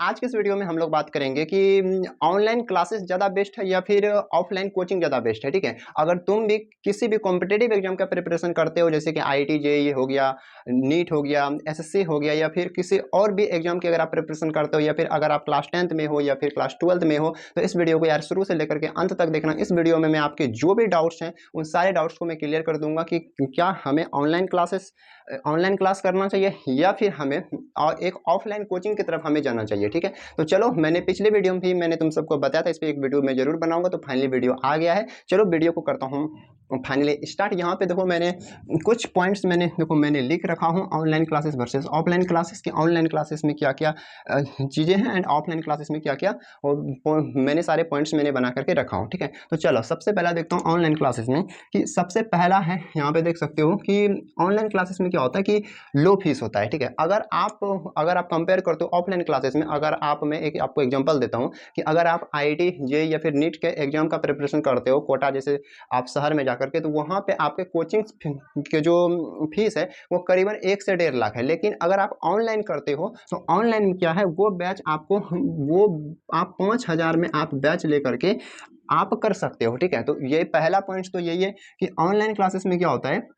आज के इस वीडियो में हम लोग बात करेंगे कि ऑनलाइन क्लासेस ज़्यादा बेस्ट है या फिर ऑफलाइन कोचिंग ज़्यादा बेस्ट है। ठीक है, अगर तुम भी किसी भी कॉम्पिटिटिव एग्जाम का प्रिपरेशन करते हो, जैसे कि आईआईटी जेईई हो गया, नीट हो गया, एसएससी हो गया, या फिर किसी और भी एग्जाम की अगर आप प्रिपरेशन करते हो, या फिर अगर आप क्लास 10th में हो या फिर क्लास 12th में हो, तो इस वीडियो को यार शुरू से लेकर के अंत तक देखना। इस वीडियो में मैं आपके जो भी डाउट्स हैं उन सारे डाउट्स को मैं क्लियर कर दूंगा कि क्या हमें ऑनलाइन क्लास करना चाहिए या फिर हमें एक ऑफलाइन कोचिंग की तरफ हमें जाना चाहिए। ठीक है, तो चलो, मैंने पिछले वीडियो में भी मैंने तुम सबको बताया था, इस पर एक वीडियो मैं जरूर बनाऊंगा। तो फाइनली वीडियो आ गया है, चलो वीडियो को करता हूँ फाइनली स्टार्ट। यहाँ पे देखो, मैंने कुछ पॉइंट्स मैंने लिख रखा हूँ online classes versus offline classes की। ऑनलाइन क्लासेस में क्या क्या चीज़ें हैं एंड ऑफलाइन क्लासेस में क्या क्या, और मैंने सारे पॉइंट्स मैंने बना करके रखा हूँ। ठीक है, तो चलो सबसे पहला देखता हूँ ऑनलाइन क्लासेस में कि सबसे पहला है, यहाँ पे देख सकते हो कि ऑनलाइन क्लासेस में क्या होता है कि लो फीस होता है। ठीक है, अगर आप कंपेयर करते हो ऑफलाइन क्लासेस में, अगर मैं एक आपको एग्जांपल देता हूँ कि अगर आप आईआईटी जेईई या फिर नीट के एग्जाम का प्रिपरेशन करते हो कोटा जैसे आप शहर में जाकर के, तो वहाँ पे आपके कोचिंग के जो फीस है वो करीबन 1 से 1.5 लाख है। लेकिन अगर आप ऑनलाइन करते हो तो ऑनलाइन में क्या है, वो बैच आपको वो आप 5,000 में आप बैच लेकर के आप कर सकते हो। ठीक है, तो ये पहला पॉइंट तो यही है कि ऑनलाइन क्लासेस में क्या होता है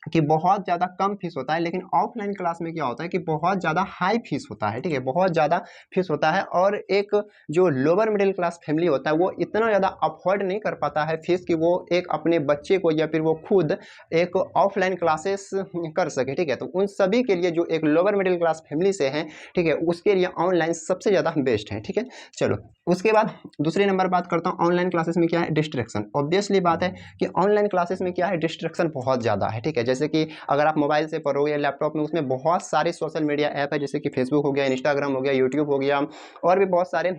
कि बहुत ज़्यादा कम फीस होता है, लेकिन ऑफलाइन क्लास में क्या होता है कि बहुत ज़्यादा हाई फीस होता है। ठीक है, बहुत ज़्यादा फीस होता है, और एक जो लोअर मिडिल क्लास फैमिली होता है वो इतना ज़्यादा अफोर्ड नहीं कर पाता है फीस कि वो एक अपने बच्चे को या फिर वो खुद एक ऑफलाइन क्लासेस कर सके। ठीक है, तो उन सभी के लिए जो एक लोअर मिडिल क्लास फैमिली से हैं, ठीक है, उसके लिए ऑनलाइन सबसे ज़्यादा बेस्ट है। ठीक है, चलो उसके बाद दूसरे नंबर बात करता हूँ ऑनलाइन क्लासेस में क्या है, डिस्ट्रैक्शन। ऑब्वियसली बात है कि ऑनलाइन क्लासेस में क्या है, डिस्ट्रैक्शन बहुत ज़्यादा है। ठीक है, जैसे कि अगर आप मोबाइल से पढ़ो या लैपटॉप में, उसमें बहुत सारे सोशल मीडिया ऐप है, जैसे कि फेसबुक हो गया, इंस्टाग्राम हो गया, यूट्यूब हो गया, और भी बहुत सारे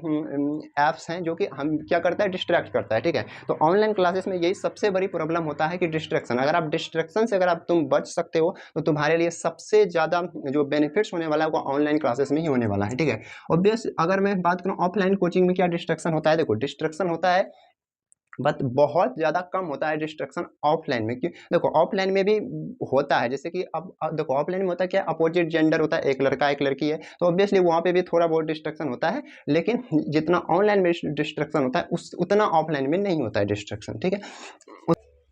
ऐप्स हैं जो कि हम क्या करता है, डिस्ट्रैक्ट करता है। ठीक है, तो ऑनलाइन क्लासेस में यही सबसे बड़ी प्रॉब्लम होता है कि डिस्ट्रैक्शन। अगर आप डिस्ट्रैक्शन से अगर तुम बच सकते हो तो तुम्हारे लिए सबसे ज़्यादा जो बेनिफिट्स होने वाला है वो ऑनलाइन क्लासेस में ही होने वाला है। ठीक है, ऑब्वियस अगर मैं बात करूँ ऑफलाइन कोचिंग में क्या डिस्ट्रैक्शन होता है, देखो डिस्ट्रैक्शन होता है बट बहुत ज़्यादा कम होता है डिस्ट्रैक्शन ऑफलाइन में। क्यों, देखो ऑफलाइन में भी होता है, जैसे कि अब देखो ऑफलाइन में होता है क्या, अपोजिट जेंडर होता है, एक लड़का एक लड़की है, तो ऑब्वियसली वहाँ पे भी थोड़ा बहुत डिस्ट्रैक्शन होता है, लेकिन जितना ऑनलाइन में डिस्ट्रैक्शन होता है उतना ऑफलाइन में नहीं होता है डिस्ट्रैक्शन। ठीक है,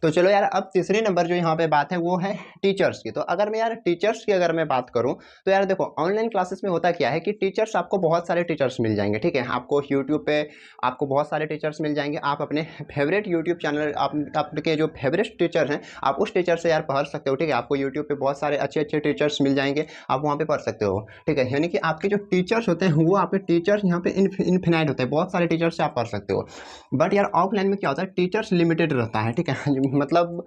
तो चलो यार, अब तीसरे नंबर जो यहाँ पे बात है वो है टीचर्स की। तो अगर मैं यार टीचर्स की अगर मैं बात करूँ तो यार देखो ऑनलाइन क्लासेस में होता क्या है कि टीचर्स, आपको बहुत सारे टीचर्स मिल जाएंगे। ठीक है, आपको यूट्यूब पे आपको बहुत सारे टीचर्स मिल जाएंगे। आप अपने फेवरेट यूट्यूब चैनल, आपके जो फेवरेट टीचर हैं आप उस टीचर से यार पढ़ सकते हो। ठीक है, आपको यूट्यूब पे बहुत सारे अच्छे अच्छे टीचर्स मिल जाएंगे, आप वहाँ पे पढ़ सकते हो। ठीक है, यानी कि आपके जो टीचर्स होते हैं वो आपके टीचर्स यहाँ पे इनफिनाइट होते हैं, बहुत सारे टीचर्स से आप पढ़ सकते हो। बट यार ऑफलाइन में क्या होता है, टीचर्स लिमिटेड रहता है। ठीक है, मतलब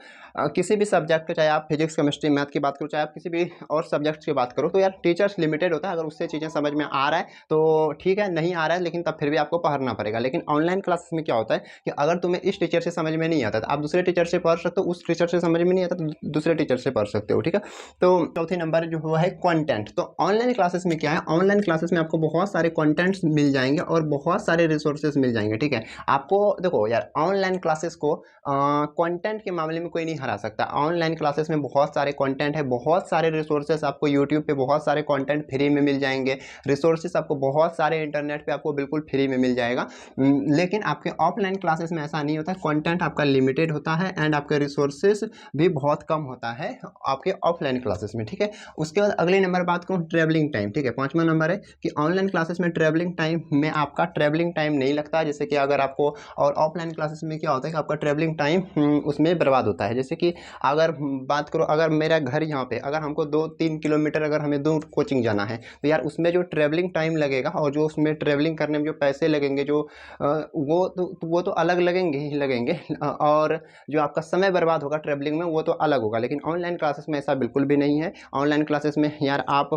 किसी भी सब्जेक्ट का, चाहे आप फिजिक्स केमिस्ट्री मैथ की बात करो, चाहे आप किसी भी और सब्जेक्ट की बात करो, तो यार टीचर्स लिमिटेड होता है। अगर उससे चीज़ें समझ में आ रहा है तो ठीक है, नहीं आ रहा है लेकिन तब फिर भी आपको पढ़ना पड़ेगा। लेकिन ऑनलाइन क्लासेस में क्या होता है कि अगर तुम्हें इस टीचर से समझ में नहीं आता तो आप दूसरे टीचर से पढ़ सकते हो, उस टीचर से समझ में नहीं आता तो दूसरे टीचर से पढ़ सकते हो। ठीक है, तो चौथे नंबर जो हुआ है कंटेंट। तो ऑनलाइन क्लासेस में क्या है, ऑनलाइन क्लासेस में आपको बहुत सारे कंटेंट्स मिल जाएंगे और बहुत सारे रिसोर्सेज मिल जाएंगे। ठीक है, आपको देखो यार ऑनलाइन क्लासेस को कंटेंट के मामले में कोई नहीं हरा सकता। ऑनलाइन क्लासेस में बहुत सारे कंटेंट है, बहुत सारे रिसोर्सेस आपको यूट्यूब पे बहुत सारे कंटेंट फ्री में मिल जाएंगे, रिसोर्सेस आपको बहुत सारे इंटरनेट पे आपको बिल्कुल फ्री में मिल जाएगा। लेकिन आपके ऑफलाइन क्लासेस में ऐसा नहीं होता, कंटेंट आपका लिमिटेड होता है एंड आपके रिसोर्सेस भी बहुत कम होता है आपके ऑफलाइन क्लासेस में। ठीक है, उसके बाद अगले नंबर बात करूँ ट्रैवलिंग टाइम। ठीक है, 5वां नंबर है कि ऑनलाइन क्लासेस में ट्रैवलिंग टाइम में आपका ट्रैवलिंग टाइम नहीं लगता है, जैसे कि अगर आपको, और ऑफलाइन क्लासेस में क्या होता है कि आपका ट्रैवलिंग टाइम उसमें बर्बाद होता है। जैसे कि अगर बात करो, अगर मेरा घर यहाँ पे, अगर हमको 2-3 किलोमीटर अगर हमें दूर कोचिंग जाना है तो यार उसमें जो ट्रैवलिंग टाइम लगेगा और जो उसमें ट्रैवलिंग करने में जो पैसे लगेंगे, जो वो तो अलग लगेंगे ही लगेंगे, और जो आपका समय बर्बाद होगा ट्रैवलिंग में वो तो अलग होगा। लेकिन ऑनलाइन क्लासेस में ऐसा बिल्कुल भी नहीं है। ऑनलाइन क्लासेस में यार आप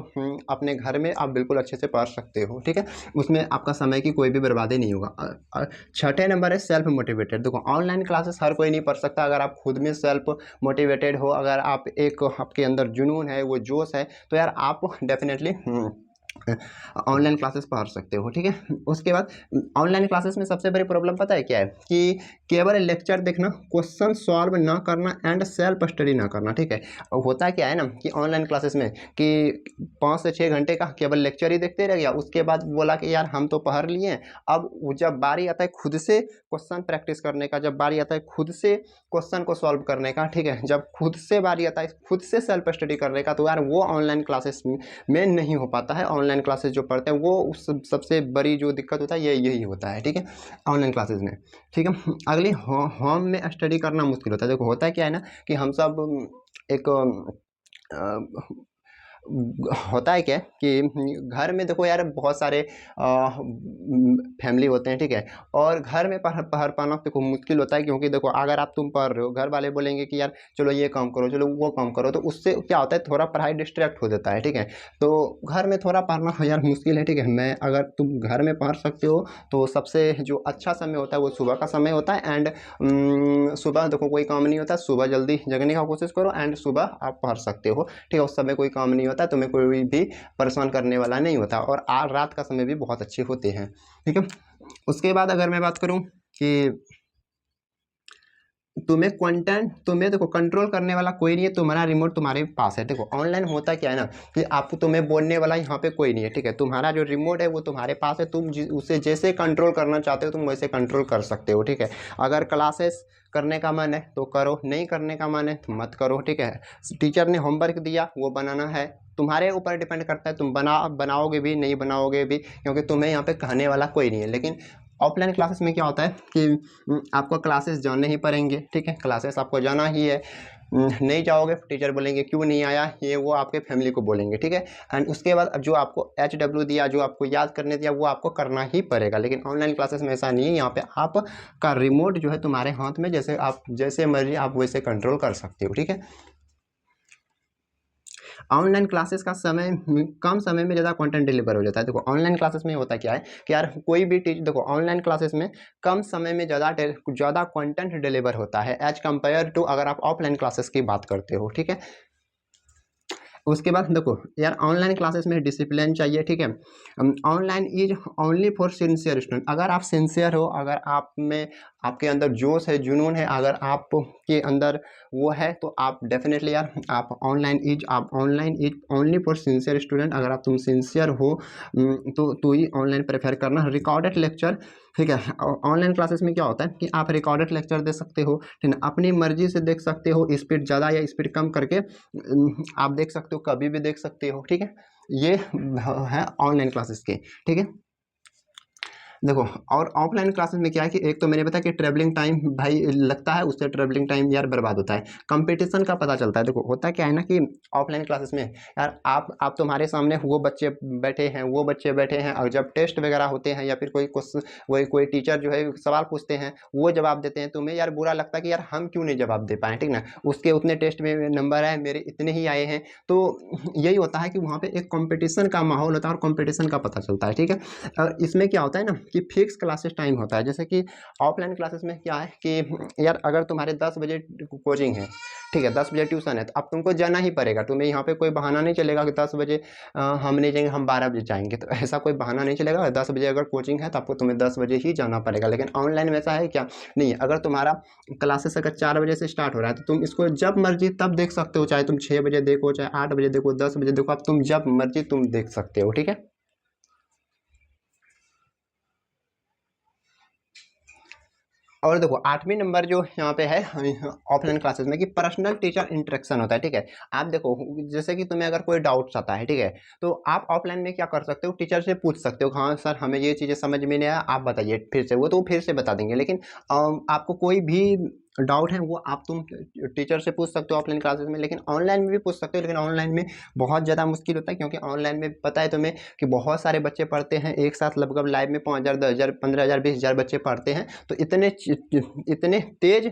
अपने घर में आप बिल्कुल अच्छे से पढ़ सकते हो। ठीक है, उसमें आपका समय की कोई भी बर्बादी नहीं होगा। छठे नंबर है सेल्फ मोटिवेटेड। देखो ऑनलाइन क्लासेस हर कोई नहीं पढ़ सकता। अगर आप खुद में सेल्फ मोटिवेटेड हो, अगर आप एक आपके अंदर जुनून है, वो जोश है, तो यार आप डेफिनेटली ऑनलाइन क्लासेस पढ़ सकते हो, ठीक है। उसके बाद ऑनलाइन क्लासेस में सबसे बड़ी प्रॉब्लम पता है क्या है कि केवल लेक्चर देखना, क्वेश्चन सॉल्व ना करना एंड सेल्फ स्टडी ना करना, ठीक है। अब होता क्या है ना कि ऑनलाइन क्लासेस में कि 5 से 6 घंटे का केवल लेक्चर ही देखते रह गया, उसके बाद बोला कि यार हम तो पढ़ लिए हैं। अब जब बारी आता है खुद से क्वेश्चन प्रैक्टिस करने का, जब बारी आता है खुद से क्वेश्चन को सॉल्व करने का, ठीक है, जब खुद से बारी आता है खुद से सेल्फ स्टडी करने का, तो यार वो ऑनलाइन क्लासेस में नहीं हो पाता है। ऑनलाइन क्लासेस जो पढ़ते हैं वो सबसे बड़ी जो दिक्कत होता है यही होता है, ठीक है, ऑनलाइन क्लासेस में, ठीक है। अगली होम में स्टडी करना मुश्किल होता है। देखो होता है क्या है ना कि हम सब एक होता है क्या कि घर में देखो यार बहुत सारे फैमिली होते हैं, ठीक है, और घर में पढ़ पाना देखो मुश्किल होता है, क्योंकि देखो अगर आप तुम पढ़ रहे हो, घर वाले बोलेंगे कि यार चलो ये काम करो, चलो वो काम करो, तो उससे क्या होता है थोड़ा पढ़ाई डिस्ट्रैक्ट हो जाता है, ठीक है। तो घर में थोड़ा पढ़ना यार मुश्किल है, ठीक है। मैं अगर तुम घर में पढ़ सकते हो तो सबसे जो अच्छा समय होता है वो सुबह का समय होता है। एंड सुबह देखो कोई काम नहीं होता, सुबह जल्दी जगने का कोशिश करो एंड सुबह आप पढ़ सकते हो, ठीक है। उस समय कोई काम नहीं होता, तुम्हें कोई भी परेशान करने वाला नहीं होता, और रात का समय भी बहुत अच्छे होते हैं, ठीक है। उसके बाद अगर मैं बात करूं कि तुम्हें देखो कंट्रोल करने वाला कोई नहीं है, तुम्हारा रिमोट तुम्हारे पास है। देखो ऑनलाइन होता क्या है ना कि आपको तुम्हें बोलने वाला यहाँ पे कोई नहीं है, ठीक है। तुम्हारा जो रिमोट है वो तुम्हारे पास है, तुम उसे जैसे कंट्रोल करना चाहते हो तुम वैसे कंट्रोल कर सकते हो, ठीक है। अगर क्लासेस करने का मन है तो करो, नहीं करने का मन है तो मत करो, ठीक है। टीचर ने होमवर्क दिया वो बनाना है, तुम्हारे ऊपर डिपेंड करता है, तुम बनाओगे भी नहीं बनाओगे भी, क्योंकि तुम्हें यहाँ पे कहने वाला कोई नहीं है। लेकिन ऑफलाइन क्लासेस में क्या होता है कि आपको क्लासेस जाने ही पड़ेंगे, ठीक है, क्लासेस आपको जाना ही है। नहीं जाओगे टीचर बोलेंगे क्यों नहीं आया, ये वो आपके फैमिली को बोलेंगे, ठीक है। एंड उसके बाद अब जो आपको HW दिया, जो आपको याद करने दिया, वो आपको करना ही पड़ेगा। लेकिन ऑनलाइन क्लासेस में ऐसा नहीं है, यहाँ पे आप का रिमोट जो है तुम्हारे हाथ में, जैसे मर्जी आप वैसे कंट्रोल कर सकते हो, ठीक है। ऑनलाइन क्लासेस का समय कम समय में ज़्यादा कंटेंट डिलीवर हो जाता है। देखो ऑनलाइन क्लासेस में होता क्या है कि यार कोई भी देखो ऑनलाइन क्लासेस में कम समय में ज़्यादा कंटेंट डिलीवर होता है एज कम्पेयर टू अगर आप ऑफलाइन क्लासेस की बात करते हो, ठीक है। उसके बाद देखो यार ऑनलाइन क्लासेस में डिसिप्लिन चाहिए, ठीक है। Online is only for sincere student. अगर आप सिंसियर हो, अगर आप में आपके अंदर जोश है, जुनून है, अगर आपके अंदर वो है, तो आप डेफिनेटली यार आप online is only for sincere student. अगर आप तुम सिंसियर हो तो ही ऑनलाइन प्रेफर करना। रिकॉर्डेड लेक्चर, ठीक है। ऑनलाइन क्लासेस में क्या होता है कि आप रिकॉर्डेड लेक्चर दे सकते हो, ठीक है, अपनी मर्जी से देख सकते हो, स्पीड ज़्यादा या स्पीड कम करके आप देख सकते हो, कभी भी देख सकते हो, ठीक है। ये है ऑनलाइन क्लासेस के, ठीक है। देखो और ऑफलाइन क्लासेस में क्या है कि एक तो मैंने बताया कि ट्रैवलिंग टाइम भाई लगता है, उससे ट्रैवलिंग टाइम यार बर्बाद होता है, कंपटीशन का पता चलता है। देखो होता क्या है ना कि ऑफलाइन क्लासेस में यार आप तुम्हारे सामने वो बच्चे बैठे हैं, वो बच्चे बैठे हैं, और जब टेस्ट वगैरह होते हैं या फिर कोई टीचर जो है सवाल पूछते हैं, वो जवाब देते हैं, तुम्हें यार बुरा लगता है कि यार हम क्यों नहीं जवाब दे पाए, ठीक ना, उसके उतने टेस्ट में नंबर आए, मेरे इतने ही आए हैं। तो यही होता है कि वहाँ पे एक कंपटीशन का माहौल होता है और कंपटीशन का पता चलता है, ठीक है। और इसमें क्या होता है ना कि फिक्स क्लासेस टाइम होता है। जैसे कि ऑफलाइन क्लासेस में क्या है कि यार अगर तुम्हारे 10 बजे कोचिंग है, ठीक है, 10 बजे ट्यूशन है, तो अब तुमको जाना ही पड़ेगा। तुम्हें यहाँ पे कोई बहाना नहीं चलेगा कि 10 बजे हम नहीं जाएंगे, हम 12 बजे जाएंगे, तो ऐसा कोई बहाना नहीं चलेगा। 10 बजे अगर कोचिंग है तो आपको तुम्हें 10 बजे ही जाना पड़ेगा। लेकिन ऑनलाइन में ऐसा है क्या, नहीं है। अगर तुम्हारा क्लासेस अगर 4 बजे से स्टार्ट हो रहा है तो तुम इसको जब मर्जी तब देख सकते हो, चाहे तुम 6 बजे देखो, चाहे 8 बजे देखो, 10 बजे देखो, अब तुम जब मर्जी तुम देख सकते हो, ठीक है। और देखो 8वीं नंबर जो यहाँ पे है ऑफलाइन क्लासेस में कि पर्सनल टीचर इंटरेक्शन होता है, ठीक है। आप देखो जैसे कि तुम्हें अगर कोई डाउट्स आता है, ठीक है, तो आप ऑफलाइन में क्या कर सकते हो, टीचर से पूछ सकते हो, हाँ सर हमें ये चीज़ें समझ में नहीं आया, आप बताइए फिर से, वो तो फिर से बता देंगे। लेकिन आपको कोई भी डाउट है वो आप तुम टीचर से पूछ सकते हो ऑफलाइन क्लासेस में। लेकिन ऑनलाइन में भी पूछ सकते हो, लेकिन ऑनलाइन में बहुत ज़्यादा मुश्किल होता है, क्योंकि ऑनलाइन में पता है तुम्हें कि बहुत सारे बच्चे पढ़ते हैं एक साथ, लगभग लाइव में 5,000 10,000 15,000 20,000 बच्चे पढ़ते हैं। तो इतने तेज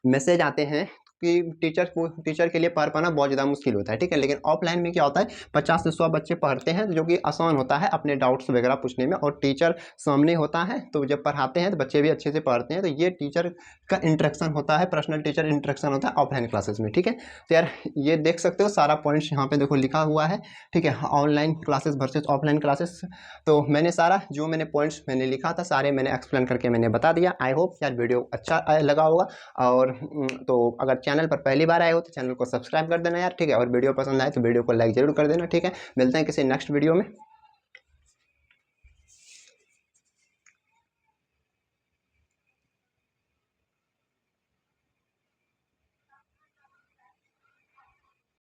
मैसेज आते हैं कि टीचर के लिए पढ़ पाना बहुत ज़्यादा मुश्किल होता है, ठीक है। लेकिन ऑफलाइन में क्या होता है 50 से 100 बच्चे पढ़ते हैं, जो कि आसान होता है अपने डाउट्स वगैरह पूछने में, और टीचर सामने होता है तो जब पढ़ाते हैं तो बच्चे भी अच्छे से पढ़ते हैं। तो ये टीचर का इंटरेक्शन होता है, पर्सनल टीचर इंटरेक्शन होता है ऑफलाइन क्लासेस में, ठीक है। तो यार ये देख सकते हो सारा पॉइंट्स यहाँ पे देखो लिखा हुआ है, ठीक है, online classes versus offline classes. तो मैंने सारा जो मैंने पॉइंट्स मैंने लिखा था सारे मैंने एक्सप्लेन करके मैंने बता दिया। आई होप यार वीडियो अच्छा लगा होगा। और तो अगर चैनल पर पहली बार आए हो तो चैनल को सब्सक्राइब कर देना यार, ठीक है। और वीडियो पसंद आए तो वीडियो को लाइक जरूर कर देना, ठीक है। मिलते हैं किसी नेक्स्ट वीडियो में।